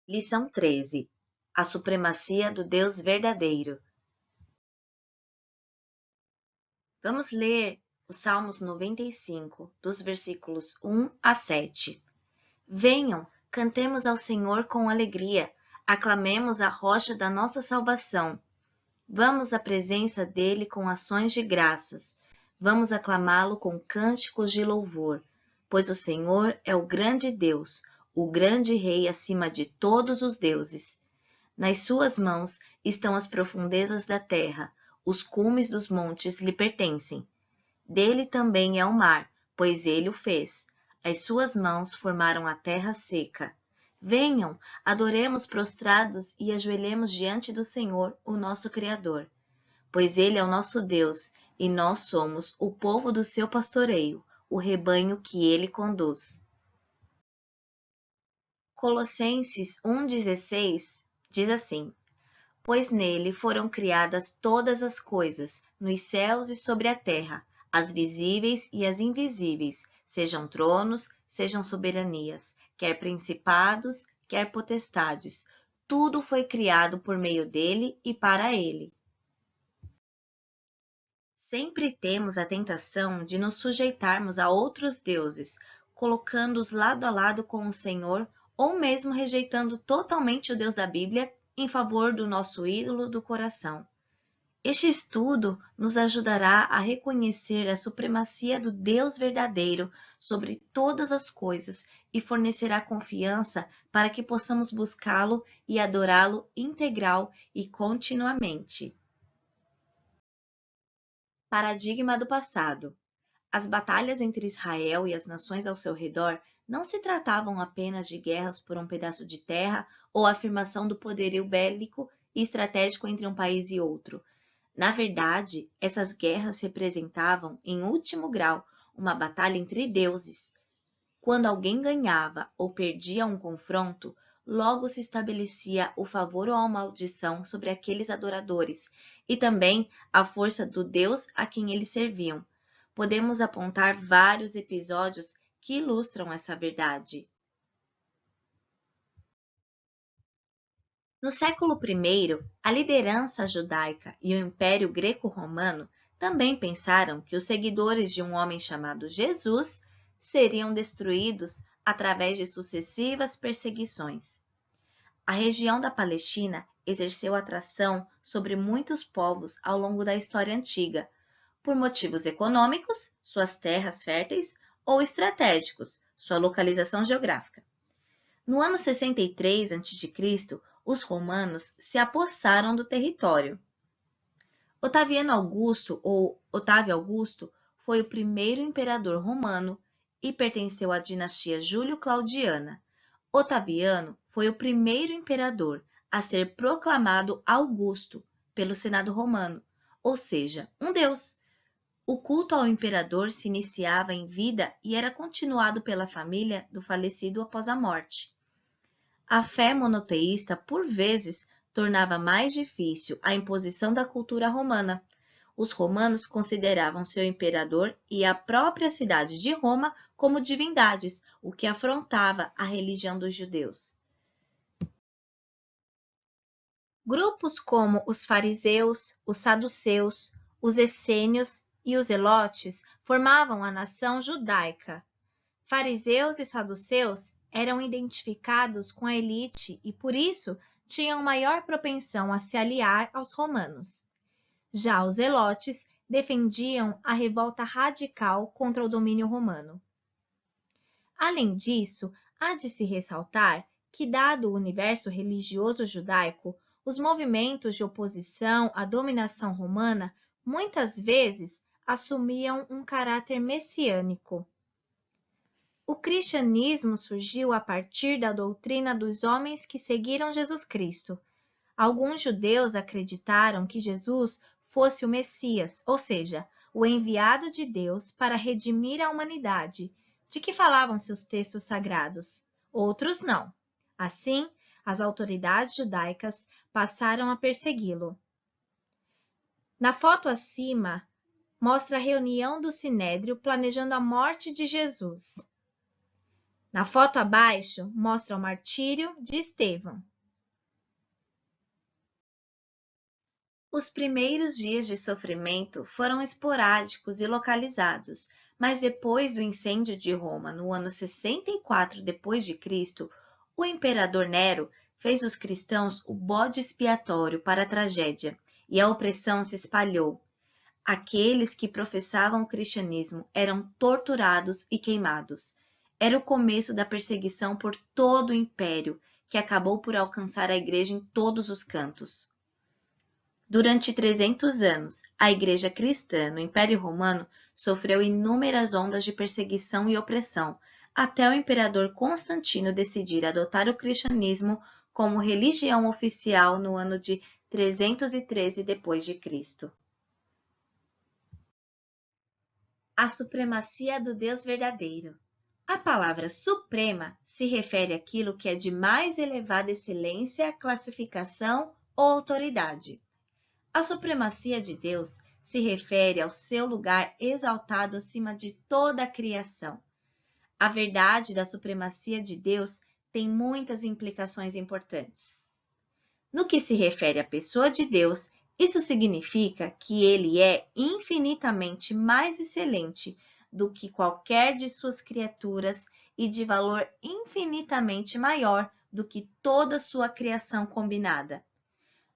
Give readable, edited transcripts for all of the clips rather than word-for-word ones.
Lição 13. A supremacia do Deus verdadeiro. Vamos ler os Salmos 95, dos versículos 1 a 7. Venham, cantemos ao Senhor com alegria, aclamemos a rocha da nossa salvação. Vamos à presença dele com ações de graças. Vamos aclamá-lo com cânticos de louvor, pois o Senhor é o grande Deus, o grande Rei acima de todos os deuses. Nas suas mãos estão as profundezas da terra, os cumes dos montes lhe pertencem. Dele também é o mar, pois ele o fez. As suas mãos formaram a terra seca. Venham, adoremos prostrados e ajoelhemos diante do Senhor, o nosso Criador. Pois ele é o nosso Deus, e nós somos o povo do seu pastoreio, o rebanho que ele conduz. Colossenses 1,16 diz assim: Pois nele foram criadas todas as coisas, nos céus e sobre a terra, as visíveis e as invisíveis, sejam tronos, sejam soberanias, quer principados, quer potestades. Tudo foi criado por meio dele e para ele. Sempre temos a tentação de nos sujeitarmos a outros deuses, colocando-os lado a lado com o Senhor, ou mesmo rejeitando totalmente o Deus da Bíblia em favor do nosso ídolo do coração. Este estudo nos ajudará a reconhecer a supremacia do Deus verdadeiro sobre todas as coisas e fornecerá confiança para que possamos buscá-lo e adorá-lo integral e continuamente. Paradigma do passado. As batalhas entre Israel e as nações ao seu redor não se tratavam apenas de guerras por um pedaço de terra ou afirmação do poderio bélico e estratégico entre um país e outro. Na verdade, essas guerras representavam, em último grau, uma batalha entre deuses. Quando alguém ganhava ou perdia um confronto, logo se estabelecia o favor ou a maldição sobre aqueles adoradores, e também a força do Deus a quem eles serviam. Podemos apontar vários episódios que ilustram essa verdade. No século I, a liderança judaica e o Império Greco-Romano também pensaram que os seguidores de um homem chamado Jesus seriam destruídos através de sucessivas perseguições. A região da Palestina exerceu atração sobre muitos povos ao longo da história antiga, por motivos econômicos, suas terras férteis, ou estratégicos, sua localização geográfica. No ano 63 a.C., os romanos se apossaram do território. Otaviano Augusto, ou Otávio Augusto, foi o primeiro imperador romano e pertenceu à dinastia Júlio-Claudiana. Otaviano foi o primeiro imperador a ser proclamado Augusto pelo Senado romano, ou seja, um deus. O culto ao imperador se iniciava em vida e era continuado pela família do falecido após a morte. A fé monoteísta, por vezes, tornava mais difícil a imposição da cultura romana. Os romanos consideravam seu imperador e a própria cidade de Roma como divindades, o que afrontava a religião dos judeus. Grupos como os fariseus, os saduceus, os essênios e os zelotes formavam a nação judaica. Fariseus e saduceus eram identificados com a elite e, por isso, tinham maior propensão a se aliar aos romanos. Já os zelotes defendiam a revolta radical contra o domínio romano. Além disso, há de se ressaltar que, dado o universo religioso judaico, os movimentos de oposição à dominação romana muitas vezes assumiam um caráter messiânico. O cristianismo surgiu a partir da doutrina dos homens que seguiram Jesus Cristo. Alguns judeus acreditaram que Jesus fosse o Messias, ou seja, o enviado de Deus para redimir a humanidade, de que falavam seus textos sagrados. Outros não. Assim, as autoridades judaicas passaram a persegui-lo. Na foto acima, mostra a reunião do Sinédrio planejando a morte de Jesus. Na foto abaixo, mostra o martírio de Estevão. Os primeiros dias de sofrimento foram esporádicos e localizados, mas depois do incêndio de Roma no ano 64 d.C., o imperador Nero fez dos cristãos o bode expiatório para a tragédia, e a opressão se espalhou. Aqueles que professavam o cristianismo eram torturados e queimados. Era o começo da perseguição por todo o império, que acabou por alcançar a igreja em todos os cantos. Durante 300 anos, a Igreja cristã no Império Romano sofreu inúmeras ondas de perseguição e opressão, até o imperador Constantino decidir adotar o cristianismo como religião oficial no ano de 313 d.C. A supremacia do Deus verdadeiro. A palavra suprema se refere àquilo que é de mais elevada excelência, classificação ou autoridade. A supremacia de Deus se refere ao seu lugar exaltado acima de toda a criação. A verdade da supremacia de Deus tem muitas implicações importantes. No que se refere à pessoa de Deus, isso significa que ele é infinitamente mais excelente do que qualquer de suas criaturas e de valor infinitamente maior do que toda sua criação combinada.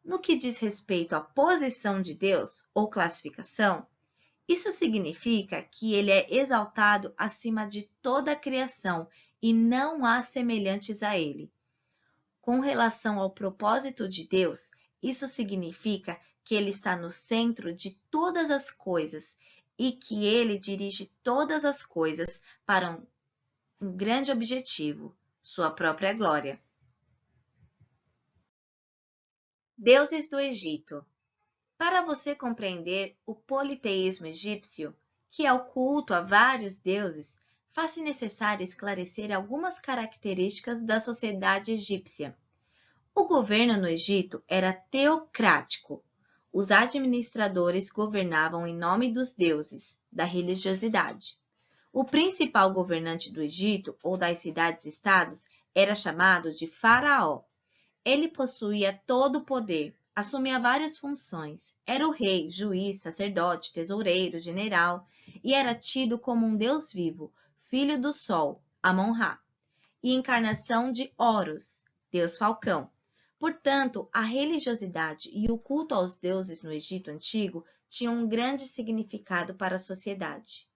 No que diz respeito à posição de Deus ou classificação, isso significa que ele é exaltado acima de toda a criação e não há semelhantes a ele. Com relação ao propósito de Deus, isso significa que ele está no centro de todas as coisas e que ele dirige todas as coisas para um grande objetivo, sua própria glória. Deuses do Egito. Para você compreender o politeísmo egípcio, que é o culto a vários deuses, faz-se necessário esclarecer algumas características da sociedade egípcia. O governo no Egito era teocrático. Os administradores governavam em nome dos deuses, da religiosidade. O principal governante do Egito ou das cidades-estados era chamado de faraó. Ele possuía todo o poder, assumia várias funções, era o rei, juiz, sacerdote, tesoureiro, general e era tido como um deus vivo, filho do sol, Amon-Ra, e encarnação de Horus, deus falcão. Portanto, a religiosidade e o culto aos deuses no Egito Antigo tinham um grande significado para a sociedade.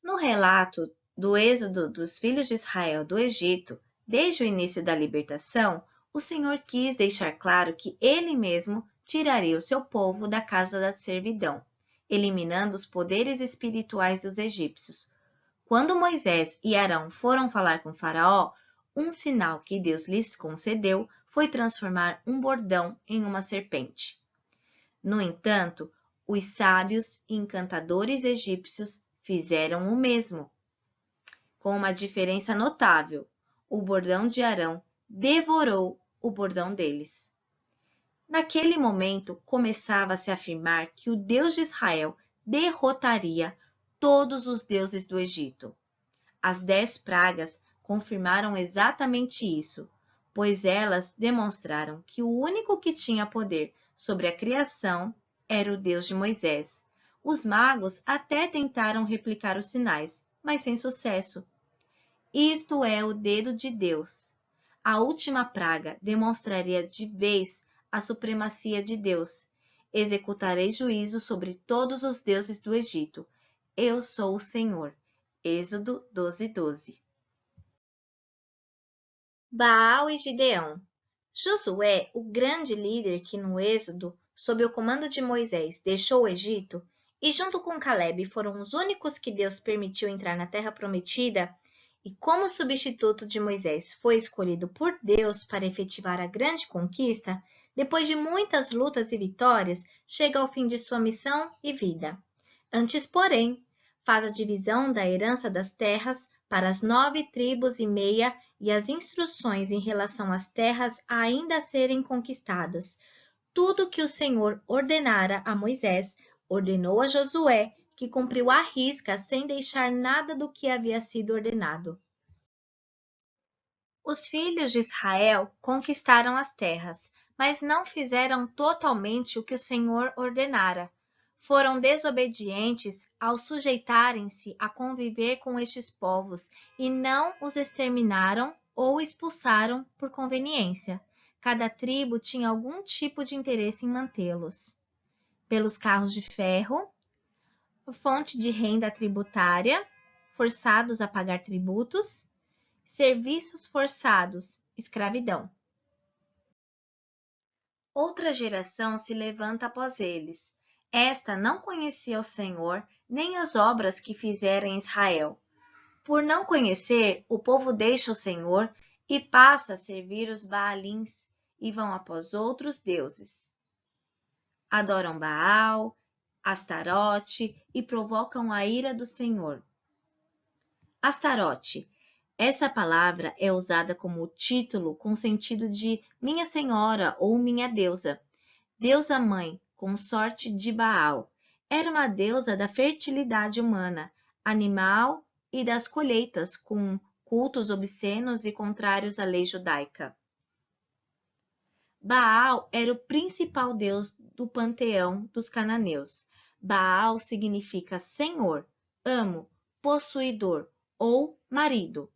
No relato do êxodo dos filhos de Israel do Egito, desde o início da libertação, o Senhor quis deixar claro que Ele mesmo tiraria o seu povo da casa da servidão, eliminando os poderes espirituais dos egípcios. Quando Moisés e Arão foram falar com Faraó, um sinal que Deus lhes concedeu foi transformar um bordão em uma serpente. No entanto, os sábios e encantadores egípcios fizeram o mesmo, com uma diferença notável. O bordão de Arão devorou o bordão deles. Naquele momento, começava a se afirmar que o Deus de Israel derrotaria todos os deuses do Egito. As 10 pragas confirmaram exatamente isso, pois elas demonstraram que o único que tinha poder sobre a criação era o Deus de Moisés. Os magos até tentaram replicar os sinais, mas sem sucesso. Isto é o dedo de Deus. A última praga demonstraria de vez a supremacia de Deus. Executarei juízo sobre todos os deuses do Egito. Eu sou o Senhor. Êxodo 12:12. Baal e Gideão. Josué, o grande líder que no Êxodo, sob o comando de Moisés, deixou o Egito, e junto com Caleb foram os únicos que Deus permitiu entrar na terra prometida, e como substituto de Moisés foi escolhido por Deus para efetivar a grande conquista, depois de muitas lutas e vitórias, chega ao fim de sua missão e vida. Antes, porém, faz a divisão da herança das terras para as 9 tribos e meia e as instruções em relação às terras ainda a serem conquistadas. Tudo que o Senhor ordenara a Moisés, ordenou a Josué, que cumpriu à risca sem deixar nada do que havia sido ordenado. Os filhos de Israel conquistaram as terras, mas não fizeram totalmente o que o Senhor ordenara. Foram desobedientes ao sujeitarem-se a conviver com estes povos e não os exterminaram ou expulsaram por conveniência. Cada tribo tinha algum tipo de interesse em mantê-los. Pelos carros de ferro, fonte de renda tributária, forçados a pagar tributos, serviços forçados, escravidão. Outra geração se levanta após eles. Esta não conhecia o Senhor, nem as obras que fizera em Israel. Por não conhecer, o povo deixa o Senhor e passa a servir os Baalins e vão após outros deuses. Adoram Baal, Astarote e provocam a ira do Senhor. Astarote. Essa palavra é usada como título com sentido de minha senhora ou minha deusa. Deusa mãe, consorte de Baal. Era uma deusa da fertilidade humana, animal e das colheitas, com cultos obscenos e contrários à lei judaica. Baal era o principal deus do panteão dos cananeus. Baal significa senhor, amo, possuidor ou marido.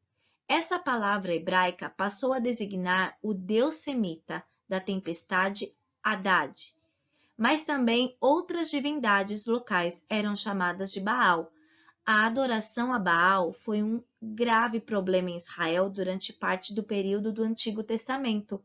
Essa palavra hebraica passou a designar o deus semita da tempestade Haddad, mas também outras divindades locais eram chamadas de Baal. A adoração a Baal foi um grave problema em Israel durante parte do período do Antigo Testamento.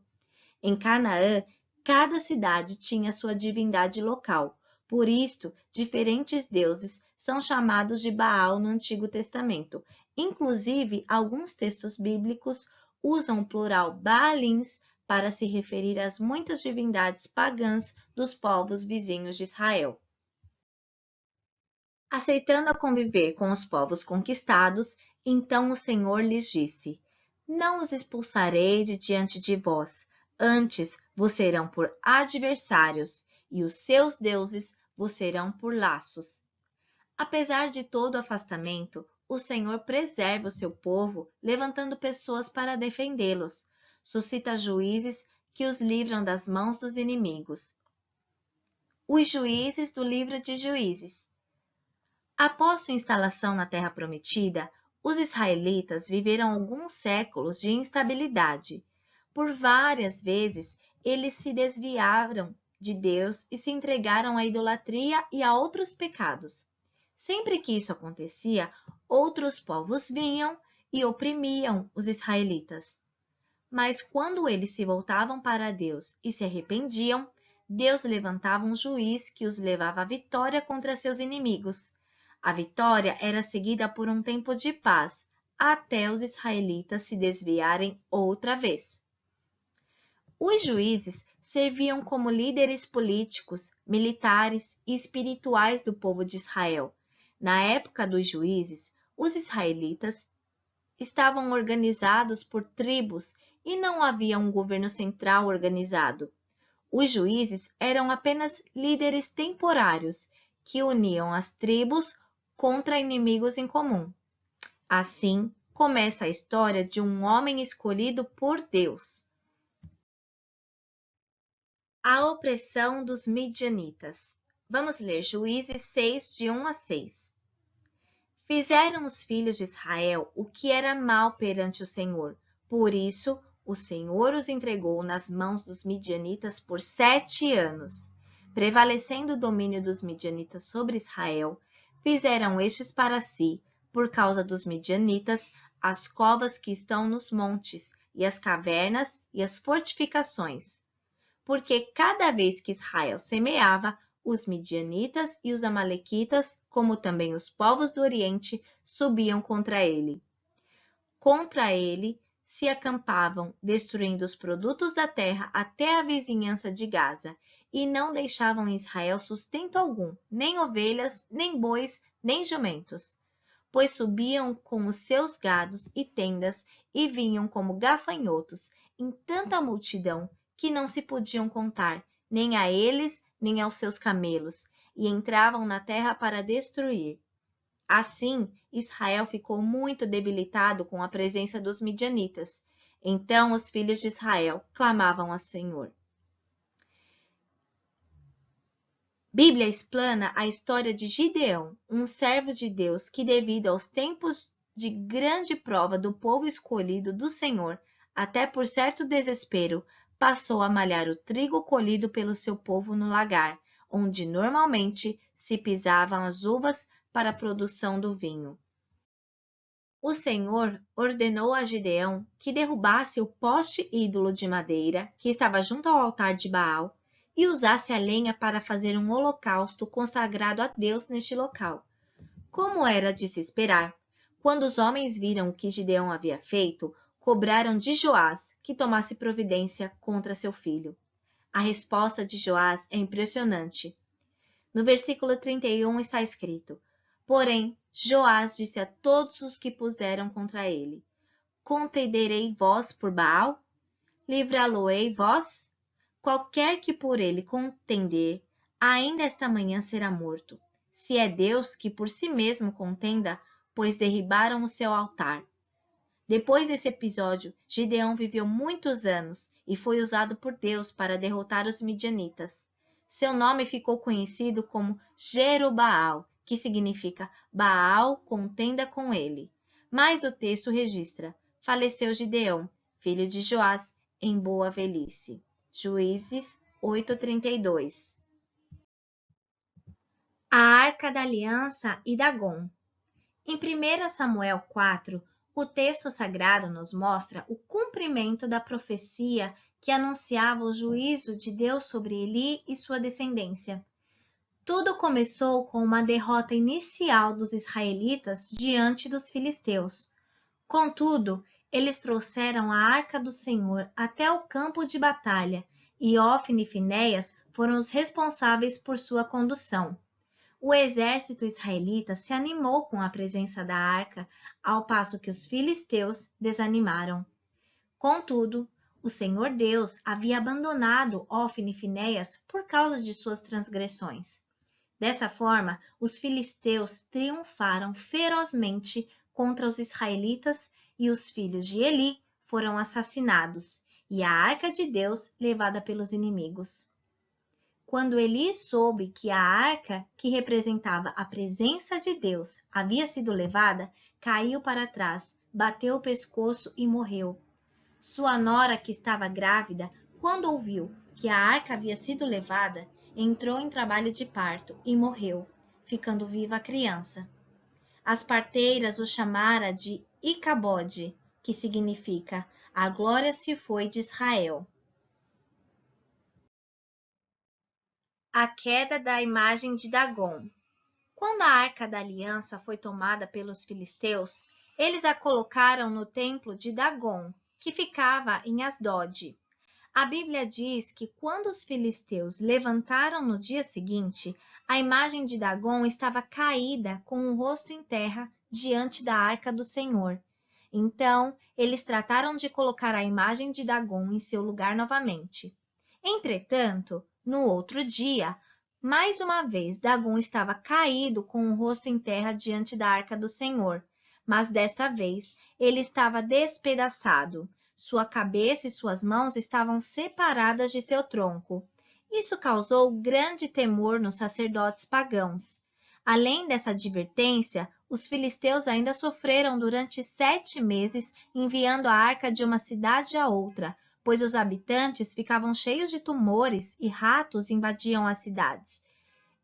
Em Canaã, cada cidade tinha sua divindade local. Por isto, diferentes deuses são chamados de Baal no Antigo Testamento. Inclusive, alguns textos bíblicos usam o plural Baalins para se referir às muitas divindades pagãs dos povos vizinhos de Israel. Aceitando a conviver com os povos conquistados, então o Senhor lhes disse: Não os expulsarei de diante de vós, antes vos serão por adversários, e os seus deuses vos serão por laços. Apesar de todo o afastamento, o Senhor preserva o seu povo, levantando pessoas para defendê-los. Suscita juízes que os livram das mãos dos inimigos. Os juízes do livro de Juízes. Após sua instalação na Terra Prometida, os israelitas viveram alguns séculos de instabilidade. Por várias vezes, eles se desviaram de Deus e se entregaram à idolatria e a outros pecados. Sempre que isso acontecia, outros povos vinham e oprimiam os israelitas. Mas quando eles se voltavam para Deus e se arrependiam, Deus levantava um juiz que os levava à vitória contra seus inimigos. A vitória era seguida por um tempo de paz, até os israelitas se desviarem outra vez. Os juízes serviam como líderes políticos, militares e espirituais do povo de Israel. Na época dos juízes, os israelitas estavam organizados por tribos e não havia um governo central organizado. Os juízes eram apenas líderes temporários que uniam as tribos contra inimigos em comum. Assim, começa a história de um homem escolhido por Deus. A opressão dos midianitas. Vamos ler Juízes 6, de 1 a 6. Fizeram os filhos de Israel o que era mal perante o Senhor. Por isso, o Senhor os entregou nas mãos dos midianitas por 7 anos. Prevalecendo o domínio dos midianitas sobre Israel, fizeram estes para si, por causa dos midianitas, as covas que estão nos montes, e as cavernas e as fortificações. Porque cada vez que Israel semeava, os midianitas e os amalequitas, como também os povos do Oriente, subiam contra ele. Contra ele se acampavam, destruindo os produtos da terra até a vizinhança de Gaza, e não deixavam em Israel sustento algum, nem ovelhas, nem bois, nem jumentos. Pois subiam com os seus gados e tendas e vinham como gafanhotos em tanta multidão que não se podiam contar, nem a eles, nem aos seus camelos. e entravam na terra para destruir. Assim, Israel ficou muito debilitado com a presença dos midianitas. Então os filhos de Israel clamavam ao Senhor. Bíblia explana a história de Gideão, um servo de Deus que, devido aos tempos de grande prova do povo escolhido do Senhor, até por certo desespero, passou a malhar o trigo colhido pelo seu povo no lagar, onde normalmente se pisavam as uvas para a produção do vinho. O Senhor ordenou a Gideão que derrubasse o poste ídolo de madeira que estava junto ao altar de Baal e usasse a lenha para fazer um holocausto consagrado a Deus neste local. Como era de se esperar, quando os homens viram o que Gideão havia feito, cobraram de Joás que tomasse providência contra seu filho. A resposta de Joás é impressionante. No versículo 31 está escrito: Porém, Joás disse a todos os que puseram contra ele: Contenderei vós por Baal? Livrá-lo-ei vós? Qualquer que por ele contender, ainda esta manhã será morto. Se é Deus que por si mesmo contenda, pois derribaram o seu altar. Depois desse episódio, Gideão viveu muitos anos e foi usado por Deus para derrotar os midianitas. Seu nome ficou conhecido como Jerubaal, que significa Baal contenda com ele. Mas o texto registra: faleceu Gideão, filho de Joás, em boa velhice. Juízes 8:32. A Arca da Aliança e Dagom. Em 1 Samuel 4, o texto sagrado nos mostra o cumprimento da profecia que anunciava o juízo de Deus sobre Eli e sua descendência. Tudo começou com uma derrota inicial dos israelitas diante dos filisteus. Contudo, eles trouxeram a Arca do Senhor até o campo de batalha e Ofni e Finéias foram os responsáveis por sua condução. O exército israelita se animou com a presença da arca, ao passo que os filisteus desanimaram. Contudo, o Senhor Deus havia abandonado Ofni e Finéias por causa de suas transgressões. Dessa forma, os filisteus triunfaram ferozmente contra os israelitas e os filhos de Eli foram assassinados, e a arca de Deus levada pelos inimigos. Quando Eli soube que a arca, que representava a presença de Deus, havia sido levada, caiu para trás, bateu o pescoço e morreu. Sua nora, que estava grávida, quando ouviu que a arca havia sido levada, entrou em trabalho de parto e morreu, ficando viva a criança. As parteiras o chamaram de Icabode, que significa a glória se foi de Israel. A queda da imagem de Dagom. Quando a Arca da Aliança foi tomada pelos filisteus, eles a colocaram no templo de Dagom, que ficava em Asdod. A Bíblia diz que quando os filisteus levantaram no dia seguinte, a imagem de Dagom estava caída com o rosto em terra diante da Arca do Senhor. Então, eles trataram de colocar a imagem de Dagom em seu lugar novamente. Entretanto, no outro dia, mais uma vez Dagom estava caído com o rosto em terra diante da arca do Senhor, mas desta vez ele estava despedaçado. Sua cabeça e suas mãos estavam separadas de seu tronco. Isso causou grande temor nos sacerdotes pagãos. Além dessa advertência, os filisteus ainda sofreram durante 7 meses enviando a arca de uma cidade a outra, pois os habitantes ficavam cheios de tumores e ratos invadiam as cidades.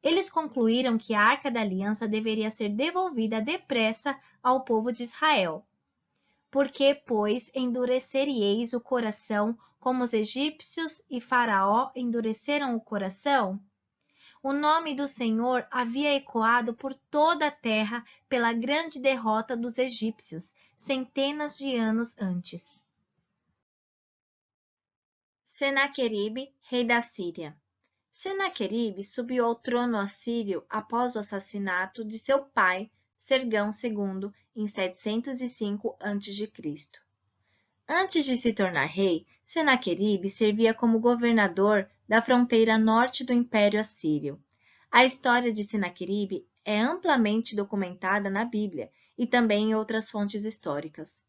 Eles concluíram que a Arca da Aliança deveria ser devolvida depressa ao povo de Israel. Porque, pois, endurecerieis o coração, como os egípcios e Faraó endureceram o coração? O nome do Senhor havia ecoado por toda a terra pela grande derrota dos egípcios, centenas de anos antes. Senaqueribe, rei da Síria. Senaqueribe subiu ao trono assírio após o assassinato de seu pai, Sargão II, em 705 a.C. Antes de se tornar rei, Senaqueribe servia como governador da fronteira norte do Império Assírio. A história de Senaqueribe é amplamente documentada na Bíblia e também em outras fontes históricas.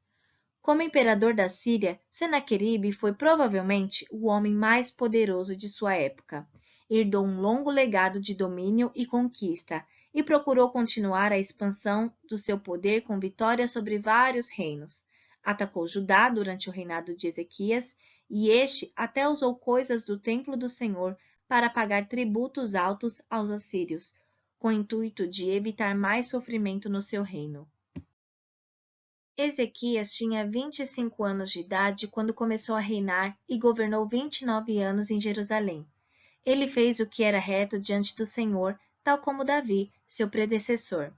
Como imperador da Síria, Senaqueribe foi provavelmente o homem mais poderoso de sua época. Herdou um longo legado de domínio e conquista e procurou continuar a expansão do seu poder com vitórias sobre vários reinos. Atacou Judá durante o reinado de Ezequias e este até usou coisas do templo do Senhor para pagar tributos altos aos assírios, com o intuito de evitar mais sofrimento no seu reino. Ezequias tinha 25 anos de idade quando começou a reinar e governou 29 anos em Jerusalém. Ele fez o que era reto diante do Senhor, tal como Davi, seu predecessor.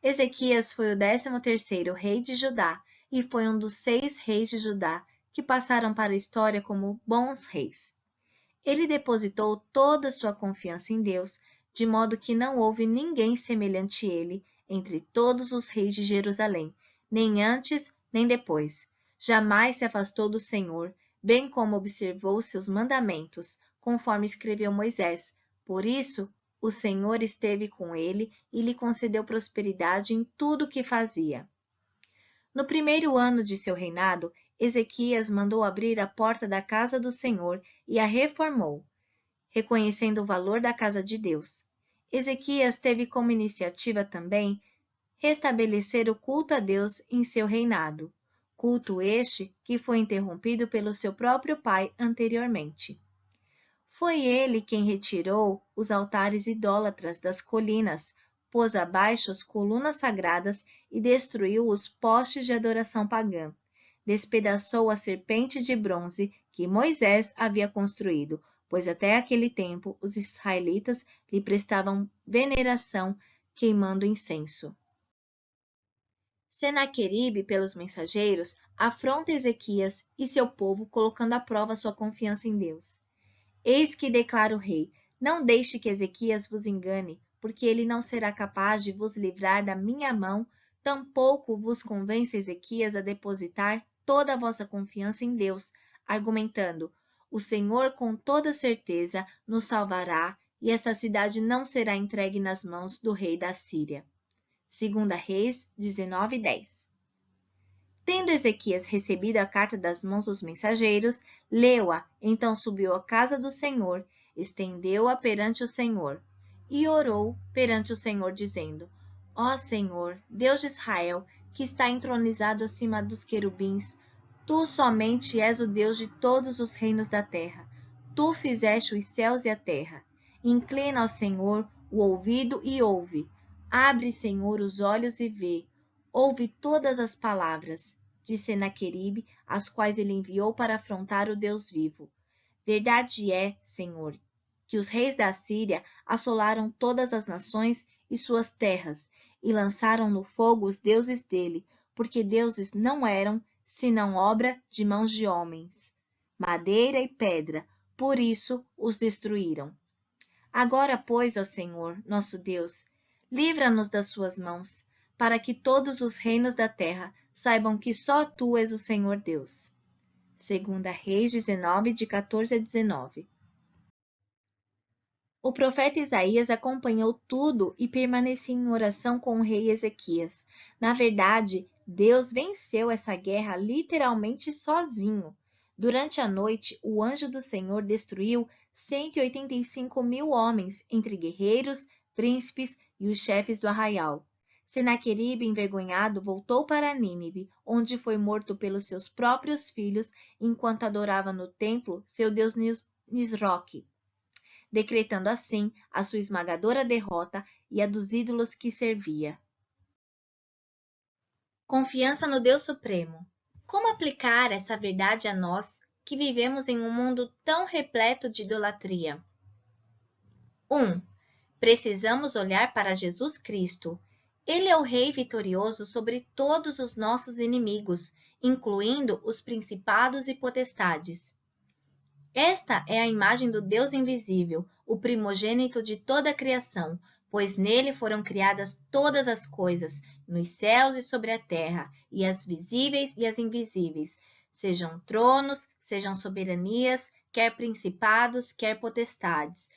Ezequias foi o 13º rei de Judá e foi um dos 6 reis de Judá que passaram para a história como bons reis. Ele depositou toda sua confiança em Deus, de modo que não houve ninguém semelhante a ele entre todos os reis de Jerusalém, nem antes nem depois. Jamais se afastou do Senhor, bem como observou seus mandamentos, conforme escreveu Moisés. Por isso, o Senhor esteve com ele e lhe concedeu prosperidade em tudo o que fazia. No primeiro ano de seu reinado, Ezequias mandou abrir a porta da casa do Senhor e a reformou, reconhecendo o valor da casa de Deus. Ezequias teve como iniciativa também restabelecer o culto a Deus em seu reinado, culto este que foi interrompido pelo seu próprio pai anteriormente. Foi ele quem retirou os altares idólatras das colinas, pôs abaixo as colunas sagradas e destruiu os postes de adoração pagã. Despedaçou a serpente de bronze que Moisés havia construído, pois até aquele tempo os israelitas lhe prestavam veneração, queimando incenso. Senaqueribe, pelos mensageiros, afronta Ezequias e seu povo, colocando à prova sua confiança em Deus. Eis que declara o rei: não deixe que Ezequias vos engane, porque ele não será capaz de vos livrar da minha mão, tampouco vos convence Ezequias a depositar toda a vossa confiança em Deus, argumentando: o Senhor com toda certeza nos salvará e esta cidade não será entregue nas mãos do rei da Síria. 2 Reis 19:10. Tendo Ezequias recebido a carta das mãos dos mensageiros, leu-a, então subiu à casa do Senhor, estendeu-a perante o Senhor, e orou perante o Senhor, dizendo: Ó Senhor, Deus de Israel, que está entronizado acima dos querubins, tu somente és o Deus de todos os reinos da terra. Tu fizeste os céus e a terra. Inclina ao Senhor o ouvido e ouve. Abre, Senhor, os olhos e vê. Ouve todas as palavras de Senaqueribe, as quais ele enviou para afrontar o Deus vivo. Verdade é, Senhor, que os reis da Síria assolaram todas as nações e suas terras, e lançaram no fogo os deuses dele, porque deuses não eram, senão obra de mãos de homens, madeira e pedra, por isso os destruíram. Agora, pois, ó Senhor, nosso Deus, livra-nos das suas mãos, para que todos os reinos da terra saibam que só tu és o Senhor Deus. 2 Reis 19, de 14 a 19. O profeta Isaías acompanhou tudo e permanecia em oração com o rei Ezequias. Na verdade, Deus venceu essa guerra literalmente sozinho. Durante a noite, o anjo do Senhor destruiu 185.000 homens, entre guerreiros, príncipes e os chefes do arraial. Senaqueribe, envergonhado, voltou para Nínive, onde foi morto pelos seus próprios filhos enquanto adorava no templo seu deus Nisroque, decretando assim a sua esmagadora derrota e a dos ídolos que servia. Confiança no Deus Supremo. Como aplicar essa verdade a nós que vivemos em um mundo tão repleto de idolatria? 1. Precisamos olhar para Jesus Cristo. Ele é o Rei vitorioso sobre todos os nossos inimigos, incluindo os principados e potestades. Esta é a imagem do Deus invisível, o primogênito de toda a criação, pois nele foram criadas todas as coisas, nos céus e sobre a terra, e as visíveis e as invisíveis, sejam tronos, sejam soberanias, quer principados, quer potestades.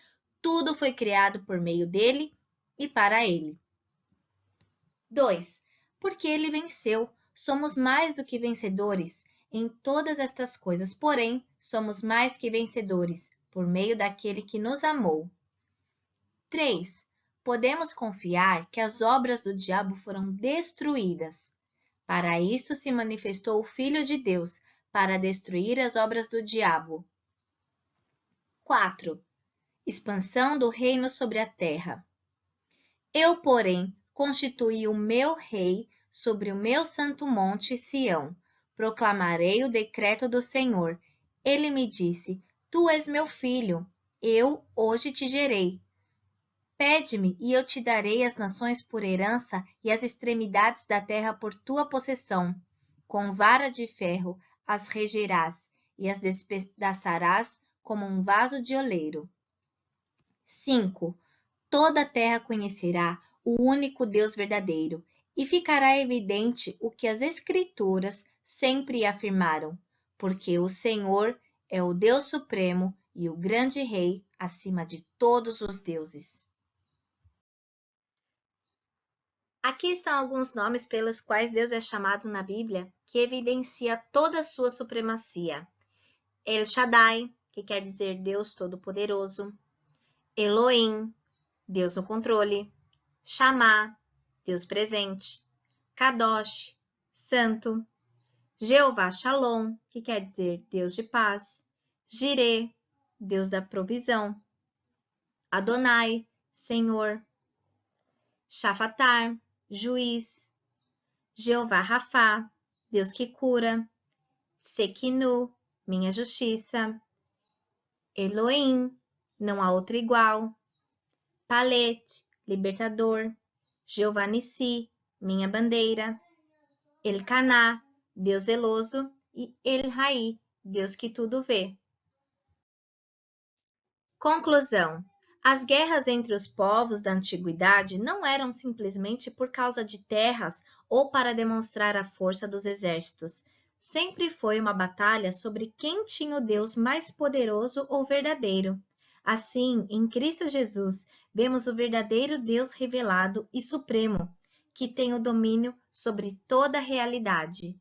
Tudo foi criado por meio dele e para ele. 2. Porque ele venceu. Somos mais do que vencedores em todas estas coisas, porém, somos mais que vencedores por meio daquele que nos amou. 3. Podemos confiar que as obras do diabo foram destruídas. Para isto se manifestou o Filho de Deus, para destruir as obras do diabo. 4. Expansão do reino sobre a terra. Eu, porém, constituí o meu rei sobre o meu santo monte Sião. Proclamarei o decreto do Senhor. Ele me disse: Tu és meu filho, eu hoje te gerei. Pede-me, e eu te darei as nações por herança e as extremidades da terra por tua possessão. Com vara de ferro as regerás e as despedaçarás como um vaso de oleiro. 5. Toda a terra conhecerá o único Deus verdadeiro, e ficará evidente o que as Escrituras sempre afirmaram, porque o Senhor é o Deus supremo e o grande Rei acima de todos os deuses. Aqui estão alguns nomes pelos quais Deus é chamado na Bíblia, que evidencia toda a sua supremacia. El Shaddai, que quer dizer Deus Todo-Poderoso. Elohim, Deus no controle. Shammah, Deus presente. Kadosh, Santo. Jeová Shalom, que quer dizer Deus de paz. Jireh, Deus da provisão. Adonai, Senhor. Shafatar, Juiz. Jeová Rafá, Deus que cura. Sekinu, minha justiça. Elohim, não há outro igual. Palet, libertador. Jeová Nissi, minha bandeira. Elcaná, Deus zeloso. E El-Rai, Deus que tudo vê. Conclusão. As guerras entre os povos da antiguidade não eram simplesmente por causa de terras ou para demonstrar a força dos exércitos. Sempre foi uma batalha sobre quem tinha o Deus mais poderoso ou verdadeiro. Assim, em Cristo Jesus, vemos o verdadeiro Deus revelado e supremo, que tem o domínio sobre toda a realidade.